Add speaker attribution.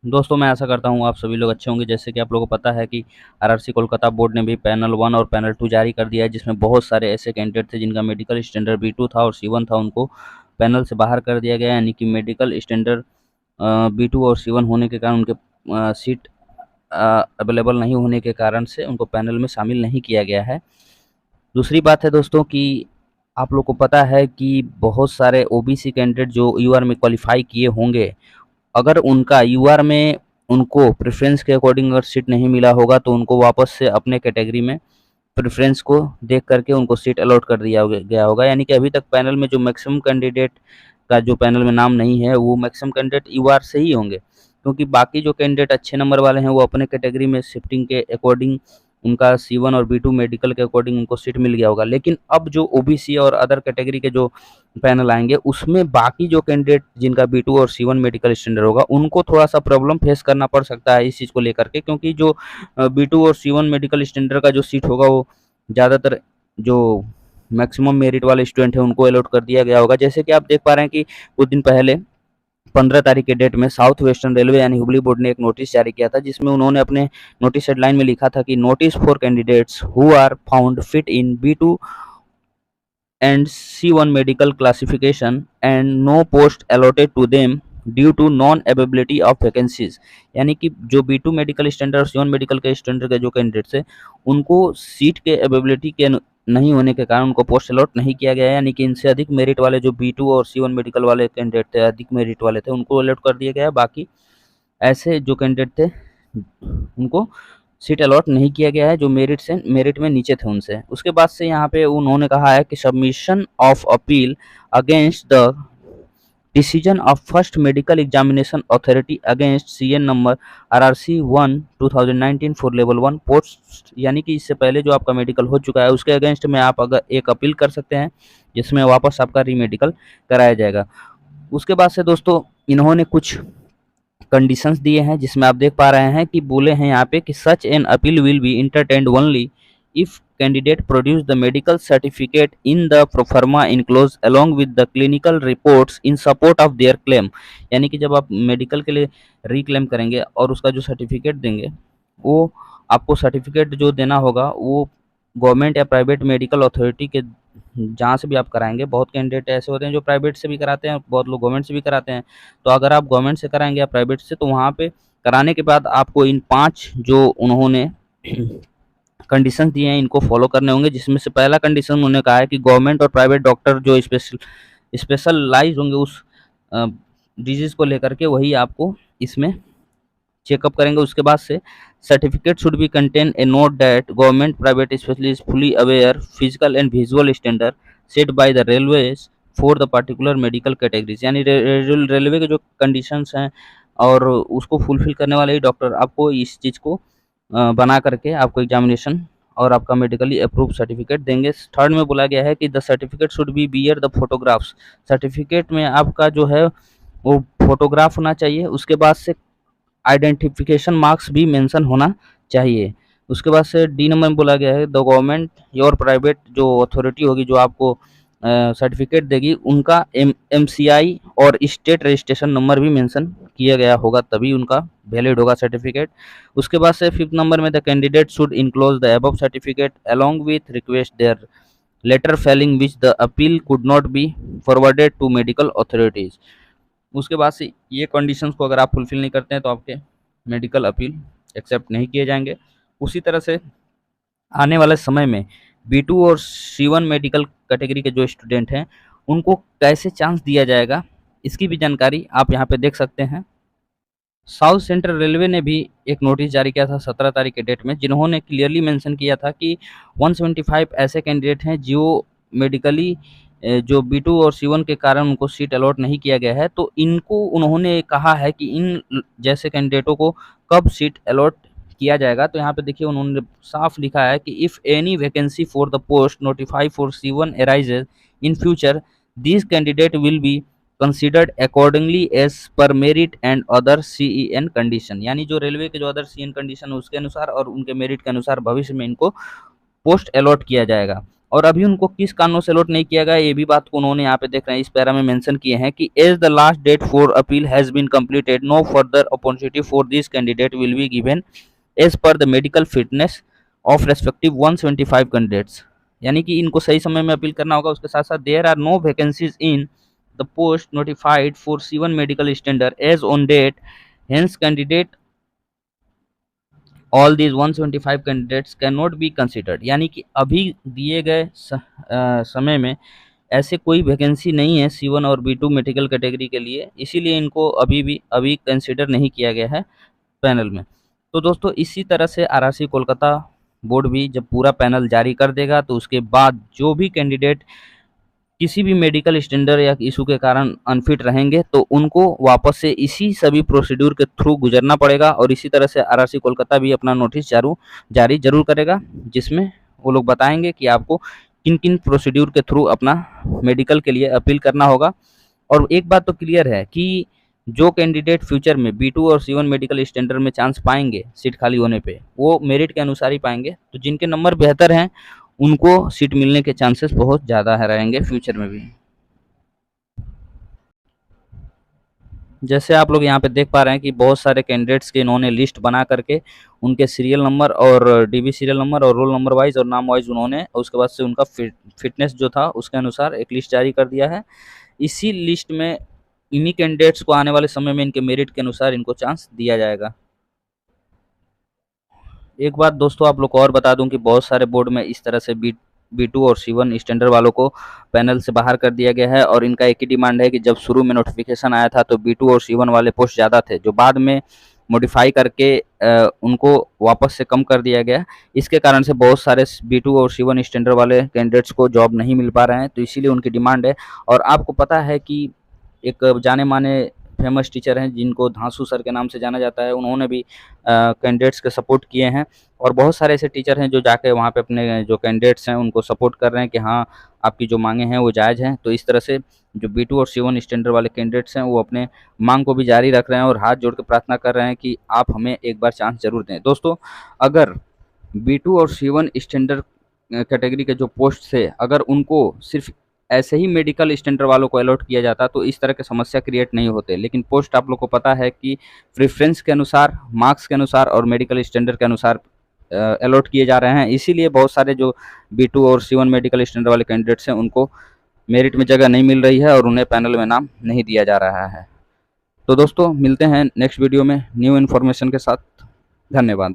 Speaker 1: दोस्तों मैं आशा करता हूँ आप सभी लोग अच्छे होंगे। जैसे कि आप लोगों को पता है कि आरआरसी कोलकाता बोर्ड ने भी पैनल 1 और पैनल 2 जारी कर दिया है, जिसमें बहुत सारे ऐसे कैंडिडेट थे जिनका मेडिकल स्टैंडर्ड B2 था और C1 था, उनको पैनल से बाहर कर दिया गया है। यानी कि मेडिकल स्टैंडर्ड B2 और C1 होने के कारण उनके सीट अवेलेबल नहीं होने के कारण से उनको पैनल में शामिल नहीं किया गया है। दूसरी बात है दोस्तों कि आप लोग को पता है कि बहुत सारे ओबीसी कैंडिडेट जो यूआर में क्वालिफाई किए होंगे, अगर उनका यूआर में उनको प्रेफरेंस के अकॉर्डिंग अगर सीट नहीं मिला होगा तो उनको वापस से अपने कैटेगरी में प्रेफरेंस को देख करके उनको सीट अलॉट कर दिया गया होगा। यानी कि अभी तक पैनल में जो मैक्सिमम कैंडिडेट का जो पैनल में नाम नहीं है वो मैक्सिमम कैंडिडेट यूआर से ही होंगे, क्योंकि बाकी जो कैंडिडेट अच्छे नंबर वाले हैं वो अपने कैटेगरी में शिफ्टिंग के अकॉर्डिंग उनका C1 और B2 मेडिकल के अकॉर्डिंग उनको सीट मिल गया होगा। लेकिन अब जो ओबीसी और अदर कैटेगरी के जो पैनल आएंगे उसमें बाकी जो कैंडिडेट जिनका B2 और C1 मेडिकल स्टैंडर्ड होगा उनको थोड़ा सा प्रॉब्लम फेस करना पड़ सकता है इस चीज़ को लेकर के, क्योंकि जो B2 और C1 मेडिकल स्टैंडर्ड का जो सीट होगा वो ज़्यादातर जो मैक्सिमम मेरिट वाले स्टूडेंट हैं उनको अलॉट कर दिया गया होगा। जैसे कि आप देख पा रहे हैं कि कुछ दिन पहले 15 तारीख के डेट में साउथ वेस्टर्न रेलवे यानी हुबली बोर्ड ने एक नोटिस जारी किया था, जिसमें उन्होंने अपने नोटिस हेडलाइन में लिखा था कि notice for candidates who are found fit in B2 and C1 medical classification and no post allotted to them due to non availability of vacancies. यानी कि जो B2 मेडिकल स्टैंडर्ड और C1 मेडिकल के standard के जो candidates हैं उनको seat के अवेबिलिटी के नहीं होने के कारण उनको पोस्ट अलॉट नहीं किया गया है। यानी कि इनसे अधिक मेरिट वाले जो B2 और C1 मेडिकल वाले कैंडिडेट थे, अधिक मेरिट वाले थे, उनको अलॉट कर दिया गया है। बाकी ऐसे जो कैंडिडेट थे उनको सीट अलॉट नहीं किया गया है जो मेरिट में नीचे थे उनसे। उसके बाद से यहाँ पे उन्होंने कहा है कि submission of appeal against the decision of first medical examination authority against CN number RRC 1 2019 for level 1 post. यानी कि इससे पहले जो आपका मेडिकल हो चुका है उसके अगेंस्ट में आप अगर एक अपील कर सकते हैं, जिसमें वापस आपका रीमेडिकल कराया जाएगा। उसके बाद से दोस्तों इन्होंने कुछ कंडीशंस दिए हैं, जिसमें आप देख पा रहे हैं कि बोले हैं यहाँ पे कि सच an appeal will be entertained only if candidate produce the medical certificate in the proforma enclose along with the clinical reports in support of their claim. यानी कि जब आप मेडिकल के लिए रिक्लेम करेंगे और उसका जो सर्टिफिकेट देंगे वो आपको सर्टिफिकेट जो देना होगा वो गवर्नमेंट या प्राइवेट मेडिकल अथॉरिटी के जहाँ से भी आप कराएंगे। बहुत कैंडिडेट ऐसे होते हैं जो प्राइवेट से भी कराते हैं, बहुत लोग गवर्नमेंट से भी कराते हैं। तो अगर आप गवर्नमेंट से कराएंगे या प्राइवेट से तो वहाँ पे कराने के बाद आपको इन 5 जो उन्होंने कंडीशन दिए हैं इनको फॉलो करने होंगे। जिसमें से पहला कंडीशन उन्होंने कहा है कि गवर्नमेंट और प्राइवेट डॉक्टर जो स्पेशलाइज होंगे उस डिजीज़ को लेकर के वही आपको इसमें चेकअप करेंगे। उसके बाद से certificate should be contain a note that government private specialist fully aware physical and visual standard set by the railways for the particular medical categories. यानी रेलवे के जो कंडीशंस हैं और उसको फुलफिल करने वाले ही डॉक्टर आपको इस चीज़ को बना करके आपको एग्जामिनेशन और आपका मेडिकली अप्रूव सर्टिफिकेट देंगे। थर्ड में बोला गया है कि the certificate should be bear the photographs. Certificate में आपका जो है वो फोटोग्राफ होना चाहिए। उसके बाद से आइडेंटिफिकेशन मार्क्स भी मेंशन होना चाहिए। उसके बाद से डी नंबर में बोला गया है द गवर्नमेंट और प्राइवेट जो अथॉरिटी होगी जो आपको सर्टिफिकेट देगी उनका MCI और स्टेट रजिस्ट्रेशन नंबर भी मेंशन किया गया होगा, तभी उनका वैलिड होगा सर्टिफिकेट। उसके बाद से 5th नंबर में the candidate should enclose the above certificate along with request their letter failing which the appeal could not be forwarded to medical authorities. उसके बाद से ये कंडीशंस को अगर आप फुलफिल नहीं करते हैं तो आपके मेडिकल अपील एक्सेप्ट नहीं किए जाएंगे। उसी तरह से आने वाले समय में B2 और C1 मेडिकल कैटेगरी के जो स्टूडेंट हैं उनको कैसे चांस दिया जाएगा, इसकी भी जानकारी आप यहाँ पे देख सकते हैं। साउथ सेंट्रल रेलवे ने भी एक नोटिस जारी किया था 17 तारीख के डेट में, जिन्होंने क्लियरली मेंशन किया था कि 175 ऐसे कैंडिडेट हैं जो मेडिकली जो B2 और C1 के कारण उनको सीट अलॉट नहीं किया गया है। तो इनको उन्होंने कहा है कि इन जैसे कैंडिडेटों को कब सीट अलॉट किया जाएगा। तो यहाँ पे देखिए उन्होंने साफ लिखा है कि if any vacancy for the post notify for C1 arises in future this candidate will be considered accordingly as per merit and other CEN condition. यानी जो रेलवे के जो अदर CN कंडीशन है उसके अनुसार और उनके मेरिट के अनुसार भविष्य में इनको पोस्ट अलॉट किया जाएगा। और अभी उनको किस कारणों से अलॉट नहीं किया गया, ये भी बात को उन्होंने यहाँ पे देख रहे हैं इस पैरा में मेंशन किए हैं कि as the last date for appeal has been completed no further opportunity for this candidate will be given as per the medical fitness of respective 175 candidates. यानी कि इनको सही समय में अपील करना होगा। उसके साथ साथ there are no vacancies in the post notified for C1 medical standard as on date, hence candidate all these 175 candidates can not be considered. यानी कि अभी दिए गए समय में ऐसे कोई वैकेंसी नहीं है C1 और B2 मेडिकल कैटेगरी के लिए, इसीलिए इनको अभी कंसिडर नहीं किया गया है पैनल में। तो दोस्तों इसी तरह से RRC कोलकाता बोर्ड भी जब पूरा पैनल जारी कर देगा तो उसके बाद जो भी कैंडिडेट किसी भी मेडिकल स्टैंडर्ड या इशू के कारण अनफिट रहेंगे तो उनको वापस से इसी सभी प्रोसीड्यूर के थ्रू गुजरना पड़ेगा। और इसी तरह से RRC कोलकाता भी अपना नोटिस जारी जरूर करेगा, जिसमें वो लोग बताएंगे कि आपको किन किन प्रोसीड्यूर के थ्रू अपना मेडिकल के लिए अपील करना होगा। और एक बात तो क्लियर है कि जो कैंडिडेट फ्यूचर में B2 और C1 मेडिकल स्टैंडर्ड में चांस पाएंगे सीट खाली होने पे, वो मेरिट के अनुसार ही पाएंगे। तो जिनके नंबर बेहतर हैं उनको सीट मिलने के चांसेस बहुत ज़्यादा रहेंगे फ्यूचर में भी। जैसे आप लोग यहाँ पे देख पा रहे हैं कि बहुत सारे कैंडिडेट्स के इन्होंने लिस्ट बना करके उनके सीरियल नंबर और DB सीरियल नंबर और रोल नंबर वाइज और नाम वाइज उन्होंने, उसके बाद से उनका फिटनेस जो था उसके अनुसार एक लिस्ट जारी कर दिया है। इसी लिस्ट में इन्हीं कैंडिडेट्स को आने वाले समय में इनके मेरिट के अनुसार इनको चांस दिया जाएगा। एक बात दोस्तों आप लोग को और बता दूं कि बहुत सारे बोर्ड में इस तरह से B2 और C1 स्टैंडर्ड वालों को पैनल से बाहर कर दिया गया है। और इनका एक ही डिमांड है कि जब शुरू में नोटिफिकेशन आया था तो B2 और C1 वाले पोस्ट ज़्यादा थे, जो बाद में मॉडिफाई करके उनको वापस से कम कर दिया गया। इसके कारण से बहुत सारे B2 और C1 स्टैंडर्ड वाले कैंडिडेट्स को जॉब नहीं मिल पा रहे हैं, तो इसीलिए उनकी डिमांड है। और आपको पता है कि एक जाने माने फेमस टीचर हैं जिनको धांसू सर के नाम से जाना जाता है, उन्होंने भी कैंडिडेट्स के सपोर्ट किए हैं। और बहुत सारे ऐसे टीचर हैं जो जाके वहाँ पे अपने जो कैंडिडेट्स हैं उनको सपोर्ट कर रहे हैं कि हाँ आपकी जो मांगे हैं वो जायज़ हैं। तो इस तरह से जो B2 और C1 स्टैंडर्ड वाले कैंडिडेट्स हैं वो अपने मांग को भी जारी रख रहे हैं और हाथ जोड़ के प्रार्थना कर रहे हैं कि आप हमें एक बार चांस जरूर दें। दोस्तों अगर B2 और C1 स्टैंडर्ड कैटेगरी के जो पोस्ट थे, अगर उनको सिर्फ ऐसे ही मेडिकल स्टैंडर्ड वालों को अलॉट किया जाता तो इस तरह की समस्या क्रिएट नहीं होते। लेकिन पोस्ट आप लोग को पता है कि प्रेफरेंस के अनुसार, मार्क्स के अनुसार और मेडिकल स्टैंडर्ड के अनुसार अलॉट किए जा रहे हैं। इसीलिए बहुत सारे जो B2 और C1 मेडिकल स्टैंडर्ड वाले कैंडिडेट्स हैं उनको मेरिट में जगह नहीं मिल रही है और उन्हें पैनल में नाम नहीं दिया जा रहा है। तो दोस्तों मिलते हैं नेक्स्ट वीडियो में न्यू इन्फॉर्मेशन के साथ। धन्यवाद।